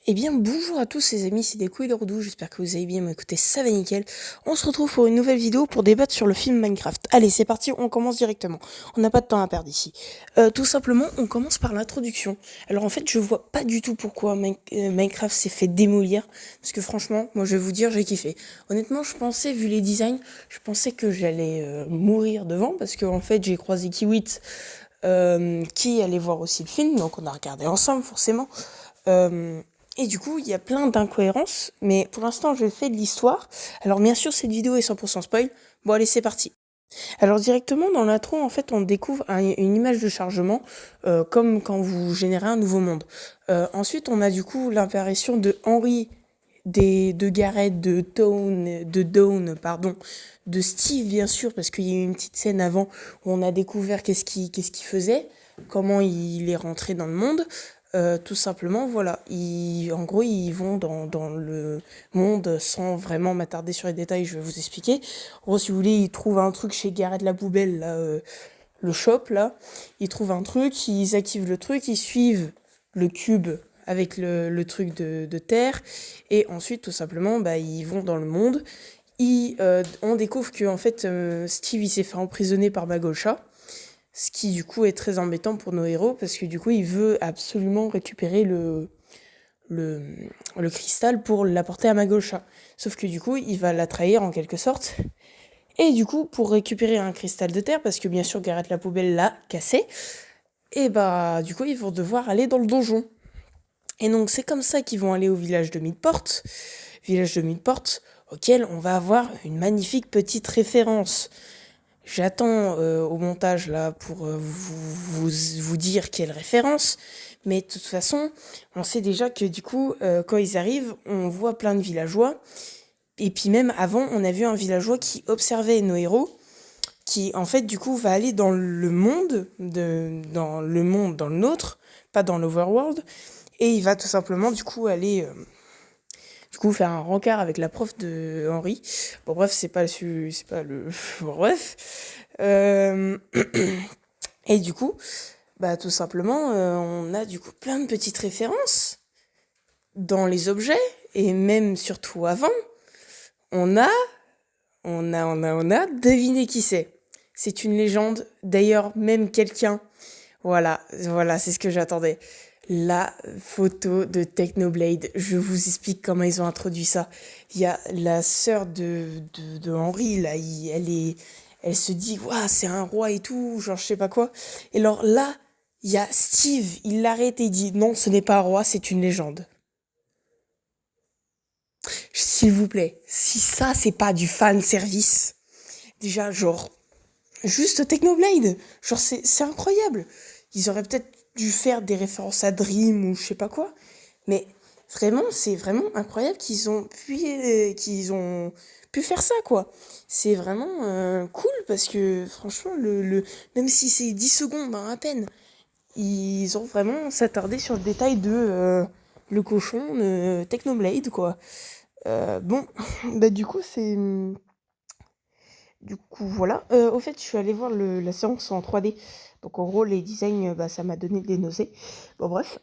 Eh bien, bonjour à tous les amis, c'est des couilles de Redou, j'espère que vous allez bien m'écouter, ça va nickel. On se retrouve pour une nouvelle vidéo pour débattre sur le film Minecraft. Allez, c'est parti, on commence directement. On n'a pas de temps à perdre ici. Tout simplement, on commence par l'introduction. Alors en fait, je vois pas du tout pourquoi Minecraft s'est fait démolir, parce que franchement, moi je vais vous dire, j'ai kiffé. Honnêtement, je pensais, vu les designs, je pensais que j'allais mourir devant, parce que en fait, j'ai croisé Kiwit, qui allait voir aussi le film, donc on a regardé ensemble forcément. Et du coup, il y a plein d'incohérences, mais pour l'instant, je fais de l'histoire. Alors bien sûr, cette vidéo est 100% spoil. Bon, allez, c'est parti. Alors directement dans l'intro, en fait, on découvre une image de chargement, comme quand vous générez un nouveau monde. Ensuite, on a du coup l'apparition de Henry, de Gareth, de Dawn, pardon, de Steve bien sûr, parce qu'il y a eu une petite scène avant où on a découvert qu'est-ce qu'il faisait, comment il est rentré dans le monde. Tout simplement, voilà. En gros, ils vont dans le monde sans vraiment m'attarder sur les détails, je vais vous expliquer. En gros, si vous voulez, ils trouvent un truc chez Gareth la poubelle, là, le shop, là. Ils trouvent un truc, ils activent le truc, ils suivent le cube avec le truc de terre. Et ensuite, tout simplement, bah, ils vont dans le monde. On découvre que, en fait, Steve, il s'est fait emprisonner par Magolcha. Ce qui du coup est très embêtant pour nos héros parce que du coup il veut absolument récupérer le, le cristal pour l'apporter à Magolcha. Sauf que du coup il va la trahir en quelque sorte. Et du coup pour récupérer un cristal de terre, parce que bien sûr Gareth la poubelle l'a cassé, et bah du coup ils vont devoir aller dans le donjon. Et donc c'est comme ça qu'ils vont aller au village de Midport, auquel on va avoir une magnifique petite référence. J'attends au montage là pour vous dire quelle référence, mais de toute façon, on sait déjà que du coup, quand ils arrivent, on voit plein de villageois, et puis même avant, on a vu un villageois qui observait nos héros, qui en fait du coup va aller dans le monde, dans le nôtre, pas dans l'overworld, et il va tout simplement du coup aller du coup faire un rencard avec la prof de Henri. Bon bref, c'est pas le bon, bref. Euh, Et du coup, bah tout simplement, on a du coup plein de petites références dans les objets, et même surtout avant, on a, on a deviné qui c'est. C'est une légende, d'ailleurs même quelqu'un, voilà, c'est ce que j'attendais. La photo de Technoblade, je vous explique comment ils ont introduit ça. Il y a la sœur de Henri, là, elle se dit, waouh, c'est un roi et tout, genre je sais pas quoi. Et alors là, il y a Steve, il l'arrête et il dit, non, ce n'est pas un roi, c'est une légende. S'il vous plaît, si ça, c'est pas du fan service, déjà, genre, juste Technoblade, genre, c'est incroyable. Ils auraient peut-être dû faire des références à Dream ou je sais pas quoi, mais vraiment, c'est vraiment incroyable qu'ils ont pu faire ça, quoi. C'est vraiment cool parce que, franchement, même si c'est 10 secondes, hein, à peine, ils ont vraiment s'attardé sur le détail de le cochon de Technoblade, quoi. Bon, bah du coup, c'est... Du coup, voilà. Au fait, je suis allée voir la séance en 3D. Donc, en gros, les designs, bah, ça m'a donné des nausées. Bon, bref.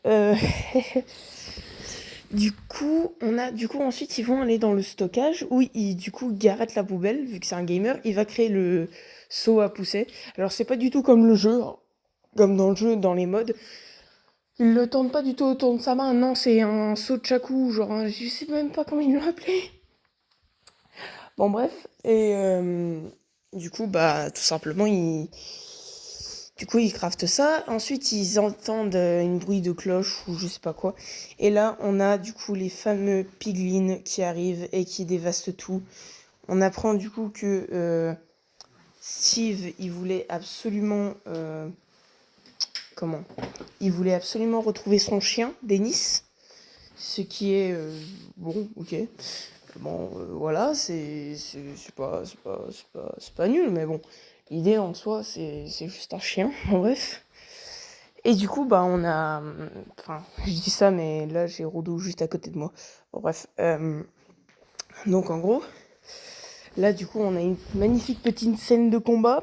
Du coup, ensuite, ils vont aller dans le stockage où, du coup, Gareth la poubelle, vu que c'est un gamer, il va créer le seau à pousser. Alors, c'est pas du tout comme le jeu, hein, comme dans le jeu, dans les modes. Il le tourne pas du tout autour de sa main. Non, c'est un seau de chakou, genre, je sais même pas comment ils l'ont appelé. Bon, bref. Et du coup, bah, tout simplement, ils craftent ça. Ensuite, ils entendent une bruit de cloche ou je sais pas quoi. Et là, on a du coup les fameux piglins qui arrivent et qui dévastent tout. On apprend du coup que Steve, il voulait absolument... comment Il voulait absolument retrouver son chien, Dennis. Ce qui est... bon, ok. Bon, voilà, c'est pas nul, mais bon, l'idée en soi, c'est juste un chien, en bref. Et du coup, bah, enfin, je dis ça, mais là, j'ai Rodo juste à côté de moi. Bon, bref. Donc, en gros, là, du coup, on a une magnifique petite scène de combat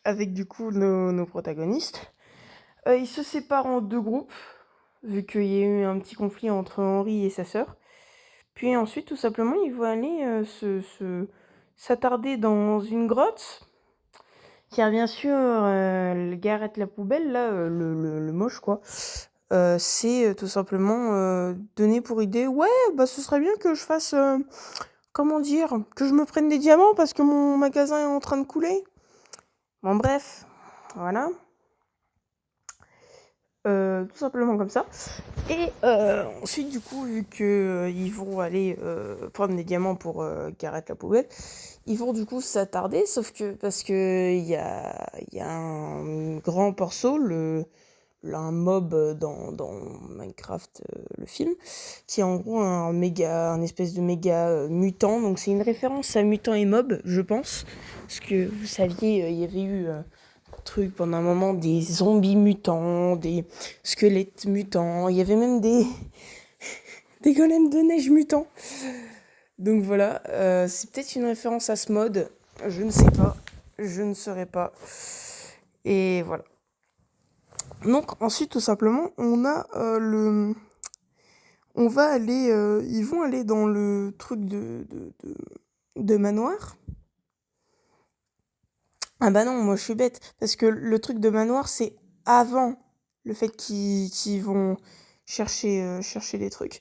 avec, du coup, nos protagonistes. Ils se séparent en deux groupes. vu qu'il y a eu un petit conflit entre Henry et sa sœur. Puis ensuite, tout simplement, ils vont aller s'attarder dans une grotte, car bien sûr, Garrett la poubelle, là, le moche, quoi, c'est tout simplement donné pour idée, ouais, bah ce serait bien que je fasse, comment dire, que je me prenne des diamants parce que mon magasin est en train de couler. Bon, bref, voilà. Tout simplement comme ça. Et ensuite, du coup, vu que ils vont aller prendre des diamants pour Garrett la poubelle, ils vont du coup s'attarder, sauf que parce que il y a un grand morceau, un mob dans Minecraft, le film, qui est en gros un espèce de méga mutant. Donc c'est une référence à Mutant et Mob, je pense, parce que vous saviez, il y avait eu truc pendant un moment, des zombies mutants, des squelettes mutants, il y avait même des golems de neige mutants. Donc voilà, c'est peut-être une référence à ce mode, je ne sais pas, je ne saurais pas. Et voilà. Donc ensuite, tout simplement, on va aller, ils vont aller dans le truc de manoir. Ah bah non, moi je suis bête, parce que le truc de manoir, c'est avant le fait qu'ils vont chercher des trucs,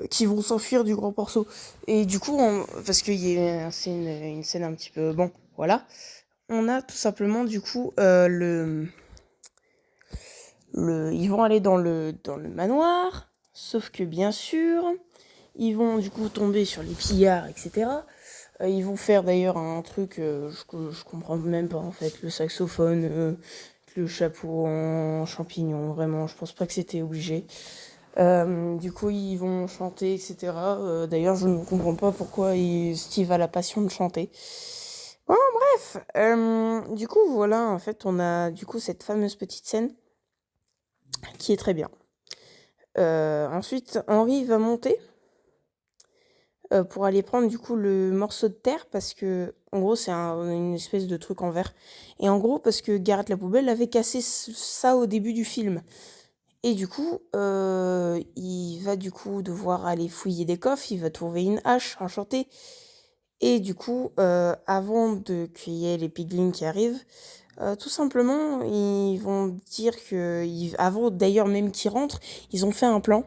qui vont s'enfuir du grand morceau. Et du coup, parce que c'est une scène un petit peu... Bon, voilà. On a tout simplement, du coup, ils vont aller dans le manoir, sauf que bien sûr, ils vont du coup tomber sur les pillards, etc. Ils vont faire d'ailleurs un truc, je comprends même pas en fait, le saxophone, le chapeau en champignon, vraiment, je pense pas que c'était obligé. Du coup, ils vont chanter, etc. D'ailleurs, je ne comprends pas pourquoi Steve a la passion de chanter. Bon, bref, du coup, voilà, en fait, on a du coup cette fameuse petite scène qui est très bien. Ensuite, Henry va monter pour aller prendre du coup le morceau de terre parce que en gros c'est une espèce de truc en verre et en gros parce que Garrett la poubelle avait cassé ça au début du film et du coup il va du coup devoir aller fouiller des coffres, il va trouver une hache enchantée et du coup avant qu'il y ait les piglins qui arrivent, tout simplement ils vont dire que avant d'ailleurs même qu'ils rentrent, ils ont fait un plan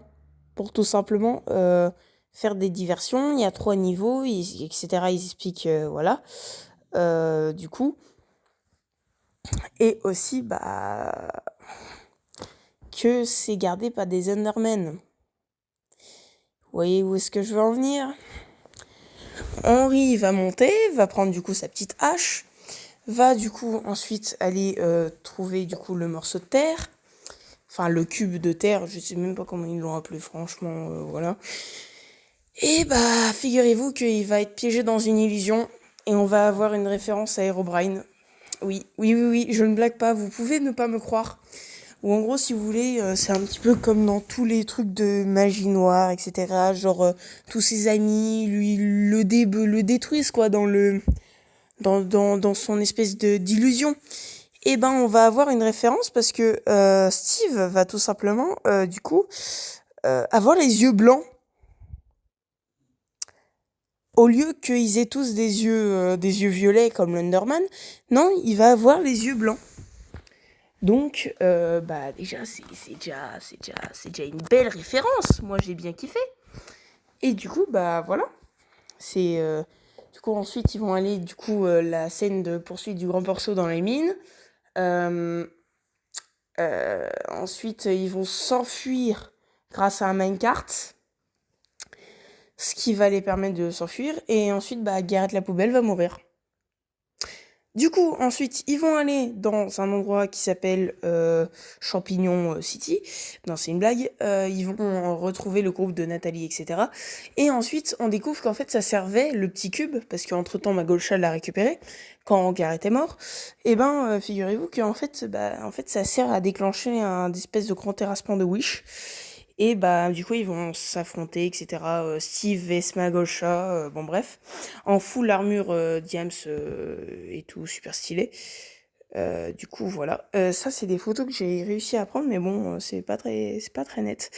pour tout simplement faire des diversions. Il y a 3 niveaux, etc. Ils expliquent, voilà. Du coup, et aussi que c'est gardé par des Endermen. Vous voyez où est-ce que je veux en venir? Henry va monter, va prendre du coup sa petite hache, va du coup ensuite aller trouver du coup le morceau de terre, enfin le cube de terre, je sais même pas comment ils l'ont appelé, franchement, voilà. Et figurez-vous qu'il va être piégé dans une illusion et on va avoir une référence à Herobrine. Oui, oui, oui, oui, je ne blague pas, vous pouvez ne pas me croire. Ou en gros, si vous voulez, c'est un petit peu comme dans tous les trucs de magie noire, etc. Genre, tous ses amis, lui, le détruisent, quoi, dans son espèce d'illusion. Et on va avoir une référence parce que Steve va tout simplement, du coup, avoir les yeux blancs. Au lieu qu'ils aient tous des yeux violets comme l'Underman, non, il va avoir les yeux blancs. Donc, déjà, c'est déjà une belle référence. Moi, j'ai bien kiffé. Et du coup, voilà. C'est, du coup, ensuite, ils vont aller, du coup, la scène de poursuite du grand morceau dans les mines. Ensuite, ils vont s'enfuir grâce à un minecart, ce qui va les permettre de s'enfuir. Et ensuite, Garrett la poubelle va mourir. Du coup, ensuite, ils vont aller dans un endroit qui s'appelle Champignon City. Non, c'est une blague. Ils vont retrouver le groupe de Nathalie, etc. Et ensuite, on découvre qu'en fait, ça servait, le petit cube, parce qu'entre-temps, Magolcha l'a récupéré, quand Garrett est mort. Et figurez-vous qu'en fait, ça sert à déclencher un espèce de grand terrassement de Wish. Et du coup, ils vont s'affronter, etc. Steve vs Magolcha, bon bref. En full armure Diams et tout, super stylé. Du coup, voilà. Ça, c'est des photos que j'ai réussi à prendre, mais bon, c'est pas très net.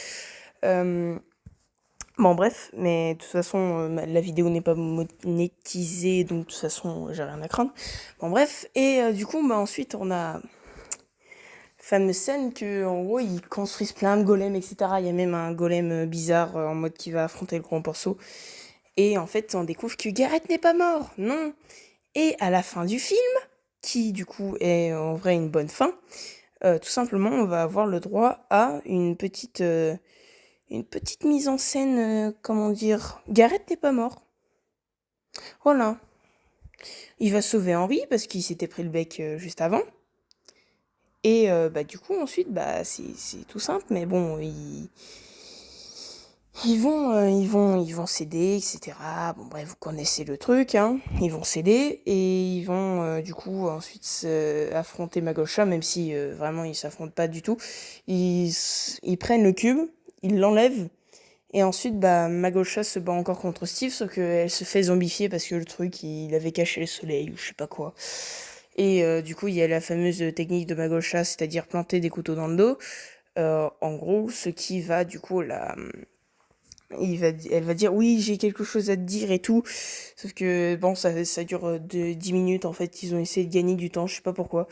Bon, bref, mais de toute façon, la vidéo n'est pas monétisée, donc de toute façon, j'ai rien à craindre. Bon, bref, et du coup, bah, ensuite, on a fameuse scène que, en gros, ils construisent plein de golems, etc. Il y a même un golem bizarre en mode qui va affronter le Grand Porceau. Et en fait, on découvre que Gareth n'est pas mort, non. Et à la fin du film, qui du coup est en vrai une bonne fin, tout simplement, on va avoir le droit à une petite mise en scène, comment dire, Gareth n'est pas mort. Voilà. Il va sauver Henry parce qu'il s'était pris le bec juste avant. Et bah du coup ensuite bah c'est tout simple, mais bon ils vont céder, etc. Bon bref, vous connaissez le truc, hein. Ils vont céder et ils vont du coup ensuite affronter Magosha, même si vraiment ils s'affrontent pas du tout. Ils prennent le cube, ils l'enlèvent. Et ensuite, bah, Magosha se bat encore contre Steve, sauf qu'elle se fait zombifier parce que le truc, il avait caché le soleil ou je sais pas quoi. Et du coup, il y a la fameuse technique de Magosha, c'est-à-dire planter des couteaux dans le dos. En gros, ce qui va du coup elle va dire oui, j'ai quelque chose à te dire et tout. Sauf que bon, ça dure 10 minutes en fait. Ils ont essayé de gagner du temps, je sais pas pourquoi.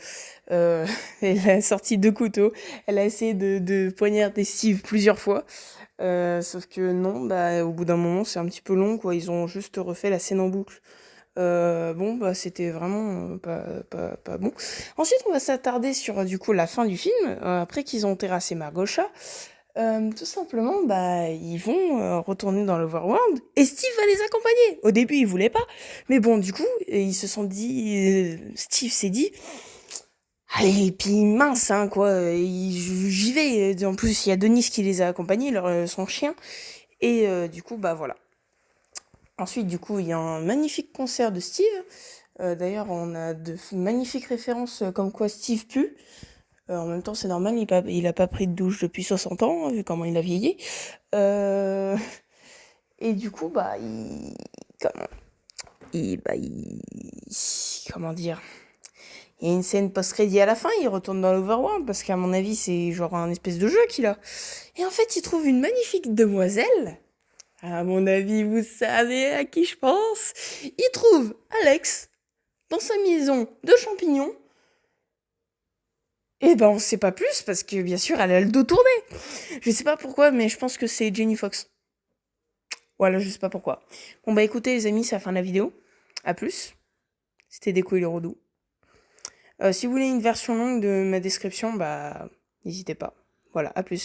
Elle a sorti 2 couteaux. Elle a essayé de poignarder Steve plusieurs fois. Sauf que non, bah, au bout d'un moment, c'est un petit peu long, quoi. Ils ont juste refait la scène en boucle. Bon, bah, c'était vraiment pas bon. Ensuite, on va s'attarder sur, du coup, la fin du film, après qu'ils ont terrassé Margosha. Tout simplement, bah, ils vont retourner dans l'Overworld et Steve va les accompagner. Au début, il voulait pas, mais bon, du coup, ils se sont dit, Steve s'est dit, allez, et puis mince, hein, quoi, j'y vais. En plus, il y a Denis qui les a accompagnés, son chien, et du coup, bah voilà. Ensuite, du coup, il y a un magnifique concert de Steve. D'ailleurs, on a de magnifiques références comme quoi Steve pue. En même temps, c'est normal, il a pas pris de douche depuis 60 ans, hein, vu comment il a vieilli. Euh, Et du coup, bah, comment, comment dire, il y a une scène post-crédit à la fin, il retourne dans l'Overworld, parce qu'à mon avis, c'est genre un espèce de jeu qu'il a. Et en fait, il trouve une magnifique demoiselle. À mon avis, vous savez à qui je pense. Il trouve Alex dans sa maison de champignons. Et ben, on sait pas plus, parce que bien sûr, elle a le dos tourné. Je sais pas pourquoi, mais je pense que c'est Jenny Fox. Voilà, je sais pas pourquoi. Bon, bah écoutez, les amis, c'est la fin de la vidéo. À plus. C'était Déco et le Redou. Si vous voulez une version longue de ma description, bah, n'hésitez pas. Voilà, à plus.